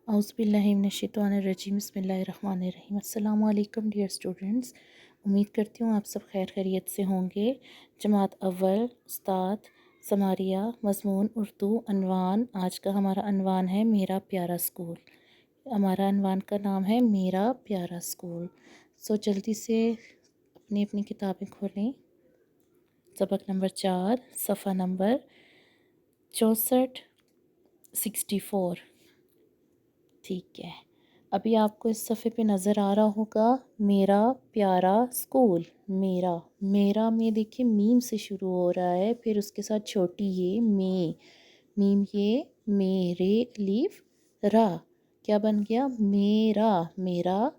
औज़ुबिल्लाहिमिनश्शैतानिर्रजीम बिस्मिल्लाहिर्रहमानिर्रहीम। अस्सलामु अलैकुम डियर स्टूडेंट्स, उम्मीद करती हूँ आप सब खैर खैरियत से होंगे। जमात अव्वल उस्ताद समारिया मज़मून उर्दू अनवान। आज का हमारा अनवान है मेरा प्यारा स्कूल। हमारा अनवान का नाम है मेरा प्यारा स्कूल। जल्दी से अपनी अपनी किताबें खोलें। सबक नंबर 4 सफ़ा नंबर 64। ठीक है, अभी आपको इस सफ़े पे नज़र आ रहा होगा मेरा प्यारा स्कूल। मेरा मेरा में देखिए मीम से शुरू हो रहा है, फिर उसके साथ छोटी ये मीम ये मेरे अलीफ रा क्या बन गया मेरा। मेरा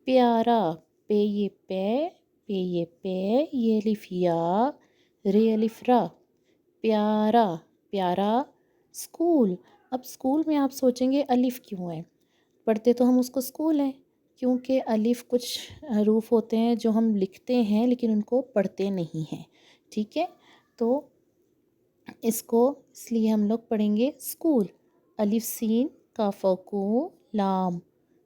प्यारा पे ये पे ये अलिफ या रे अलिफ रा प्यारा प्यारा स्कूल। अब स्कूल में आप सोचेंगे अलिफ क्यों है, पढ़ते तो हम उसको स्कूल हैं, क्योंकि अलिफ कुछ हरूफ होते हैं जो हम लिखते हैं लेकिन उनको पढ़ते नहीं हैं। ठीक है, तो इसको इसलिए हम लोग पढ़ेंगे स्कूल। अलिफ सीन काफ़ा लाम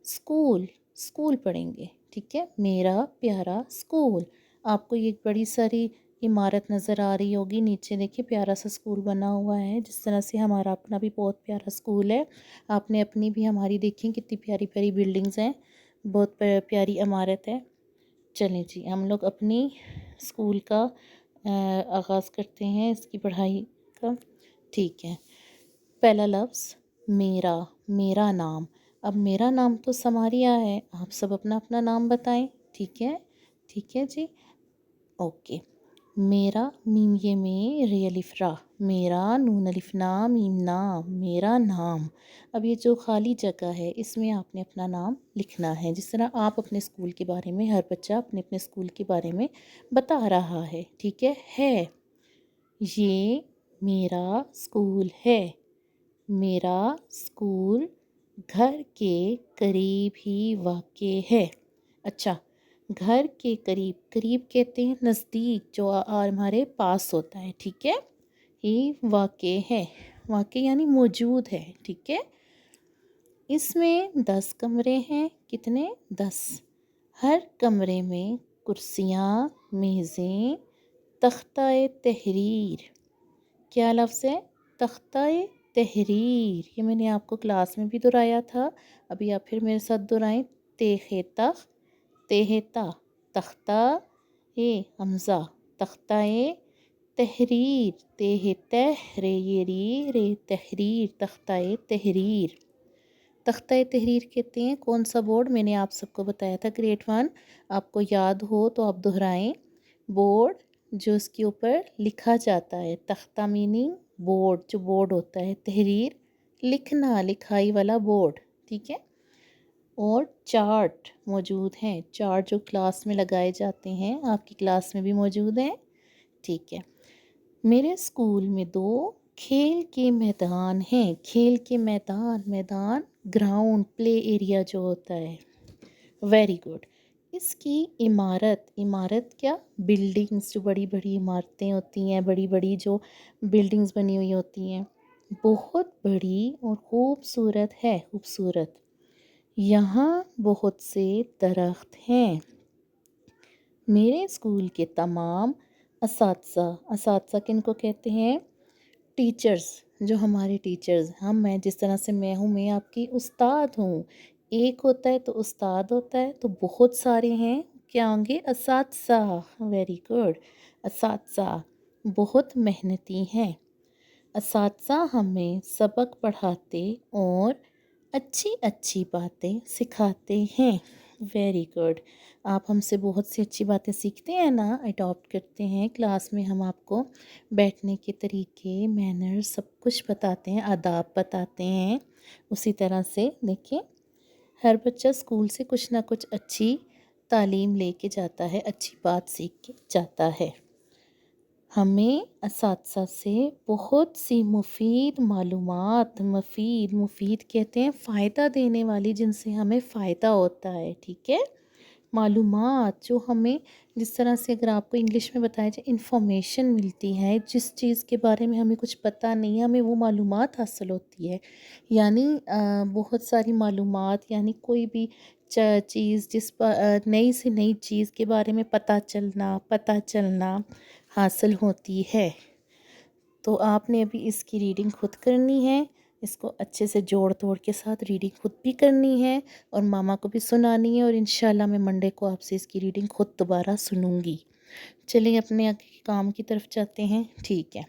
स्कूल स्कूल पढ़ेंगे। ठीक है, मेरा प्यारा स्कूल। आपको ये बड़ी सारी इमारत नज़र आ रही होगी, नीचे देखिए प्यारा सा स्कूल बना हुआ है, जिस तरह से हमारा अपना भी बहुत प्यारा स्कूल है। आपने अपनी भी हमारी देखी कितनी प्यारी प्यारी बिल्डिंग्स हैं, बहुत प्यारी इमारत है। चलें जी, हम लोग अपनी स्कूल का आगाज़ करते हैं इसकी पढ़ाई का। ठीक है, पहला लफ्ज़ मेरा। मेरा नाम। अब मेरा नाम तो समारिया है, आप सब अपना अपना नाम बताएं। ठीक है जी, ओके। मेरा मीम ये में रे अलिफ रा मेरा नून अलिफ ना मीम ना मेरा नाम। अब ये जो खाली जगह है इसमें आपने अपना नाम लिखना है, जिस तरह आप अपने स्कूल के बारे में, हर बच्चा अपने अपने स्कूल के बारे में बता रहा है। ठीक है ये मेरा स्कूल है। मेरा स्कूल घर के करीब ही वाक़े है। अच्छा, घर के करीब, करीब कहते हैं नज़दीक, जो हमारे पास होता है। ठीक है, ये वाक़े है, वाक़े यानी मौजूद है। ठीक है, इसमें 10 कमरे हैं। कितने? 10। हर कमरे में कुर्सियाँ, मेज़ें, तख्ता-ए तहरीर। क्या लफ्ज़ है? तख्ता-ए तहरीर। ये मैंने आपको क्लास में भी दोहराया था, अभी आप फिर मेरे साथ दोहराएं। तख तेहता तख्ता ए हमज़ा तख्ता-ए तहरीर तेहतह रे ये रे तहरीर तख्ता-ए तहरीर। तख्ता-ए तहरीर कहते हैं कौन सा बोर्ड, मैंने आप सबको बताया था ग्रेड 1, आपको याद हो तो आप दोहराएं। बोर्ड जो इसके ऊपर लिखा जाता है, तख्ता मीनिंग बोर्ड, जो बोर्ड होता है, तहरीर लिखना, लिखाई वाला बोर्ड। ठीक है, और चार्ट मौजूद हैं, चार्ट जो क्लास में लगाए जाते हैं, आपकी क्लास में भी मौजूद हैं। ठीक है, मेरे स्कूल में 2 खेल के मैदान हैं। खेल के मैदान ग्राउंड, प्ले एरिया जो होता है। Very good. इसकी इमारत क्या? बिल्डिंग्स, जो बड़ी बड़ी इमारतें होती हैं, बड़ी बड़ी जो बिल्डिंग्स बनी हुई होती हैं, बहुत बड़ी और खूबसूरत है। खूबसूरत। यहाँ बहुत से दरख्त हैं। मेरे स्कूल के तमाम असातिज़ा किनको कहते हैं? टीचर्स, जो हमारे टीचर्स, मैं जिस तरह से मैं हूँ, मैं आपकी उस्ताद हूँ। एक होता है तो उस्ताद होता है, तो बहुत सारे हैं, क्या होंगे? असातिज़ा। Very good. असातिज़ा बहुत मेहनती हैं। असातिज़ा हमें सबक पढ़ाते और अच्छी अच्छी बातें सिखाते हैं। Very good. आप हमसे बहुत सी अच्छी बातें सीखते हैं ना, अडॉप्ट करते हैं। क्लास में हम आपको बैठने के तरीके, मैनर, सब कुछ बताते हैं, आदाब बताते हैं। उसी तरह से देखिए, हर बच्चा स्कूल से कुछ ना कुछ अच्छी तालीम लेके जाता है, अच्छी बात सीख के जाता है। हमें असातिज़ा से बहुत सी मुफीद मालूमात, मुफीद कहते हैं फ़ायदा देने वाली, जिनसे हमें फ़ायदा होता है। ठीक है, معلومات جو ہمیں، جس طرح سے اگر آپ کو انگلش میں بتایا جائے انفارمیشن ملتی ہے، جس چیز کے بارے میں ہمیں کچھ پتہ نہیں ہے ہمیں وہ معلومات حاصل ہوتی ہے. یعنی بہت ساری معلومات، یعنی کوئی بھی چیز نئی سے نئی چیز کے بارے میں پتہ چلنا حاصل ہوتی ہے. تو آپ نے ابھی اس کی ریڈنگ خود کرنی ہے، اس کو اچھے سے جوڑ توڑ کے ساتھ ریڈنگ خود بھی کرنی ہے اور ماما کو بھی سنانی ہے، اور انشاءاللہ میں منڈے کو آپ سے اس کی ریڈنگ خود دوبارہ سنوں گی. چلیں اپنے کام کی طرف چلتے ہیں. ٹھیک ہے،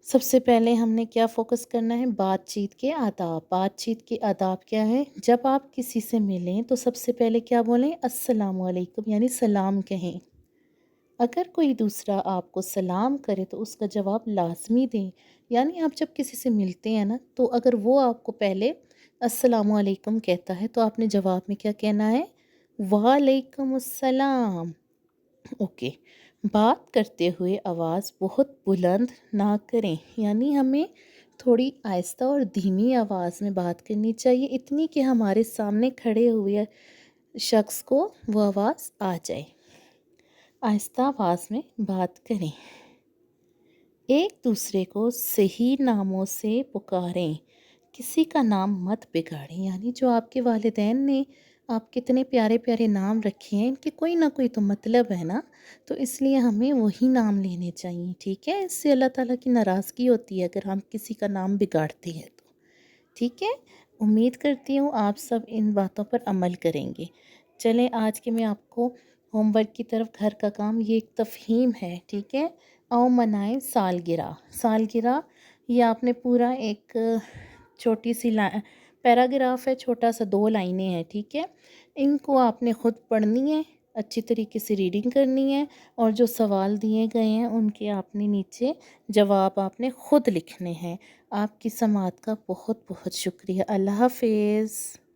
سب سے پہلے ہم نے کیا فوکس کرنا ہے؟ بات چیت کے آداب. بات چیت کے آداب کیا ہے؟ جب آپ کسی سے ملیں تو سب سے پہلے کیا بولیں؟ السلام علیکم، یعنی سلام کہیں. اگر کوئی دوسرا آپ کو سلام کرے تو اس کا جواب لازمی دیں. یعنی آپ جب کسی سے ملتے ہیں نا، تو اگر وہ آپ کو پہلے السلام علیکم کہتا ہے تو آپ نے جواب میں کیا کہنا ہے؟ وعلیکم السلام. اوکے. بات کرتے ہوئے آواز بہت بلند نہ کریں، یعنی ہمیں تھوڑی آہستہ اور دھیمی آواز میں بات کرنی چاہیے، اتنی کہ ہمارے سامنے کھڑے ہوئے شخص کو وہ آواز آ جائے. آہستہ آواز میں بات کریں. ایک دوسرے کو صحیح ناموں سے پکاریں، کسی کا نام مت بگاڑیں. یعنی جو آپ کے والدین نے آپ کتنے پیارے پیارے نام رکھے ہیں، ان کے کوئی نہ کوئی تو مطلب ہے نا، تو اس لیے ہمیں وہی نام لینے چاہیے. ٹھیک ہے، اس سے اللہ تعالیٰ کی ناراضگی ہوتی ہے اگر ہم کسی کا نام بگاڑتے ہیں تو. ٹھیک ہے، امید کرتی ہوں آپ سب ان باتوں پر عمل کریں گے. چلیں آج کے میں آپ کو ہوم ورک کی طرف، گھر کا کام، یہ ایک تفہیم ہے. ٹھیک ہے، آؤ منائیں سالگرہ. سالگرہ یہ آپ نے پورا ایک چھوٹی سی پیراگراف ہے، چھوٹا سا 2 لائنیں ہیں. ٹھیک ہے، ان کو آپ نے خود پڑھنی ہے، اچھی طریقے سے ریڈنگ کرنی ہے، اور جو سوال دیے گئے ہیں ان کے آپ نے نیچے جواب آپ نے خود لکھنے ہیں. آپ کی سماعت کا بہت بہت شکریہ. اللہ حافظ.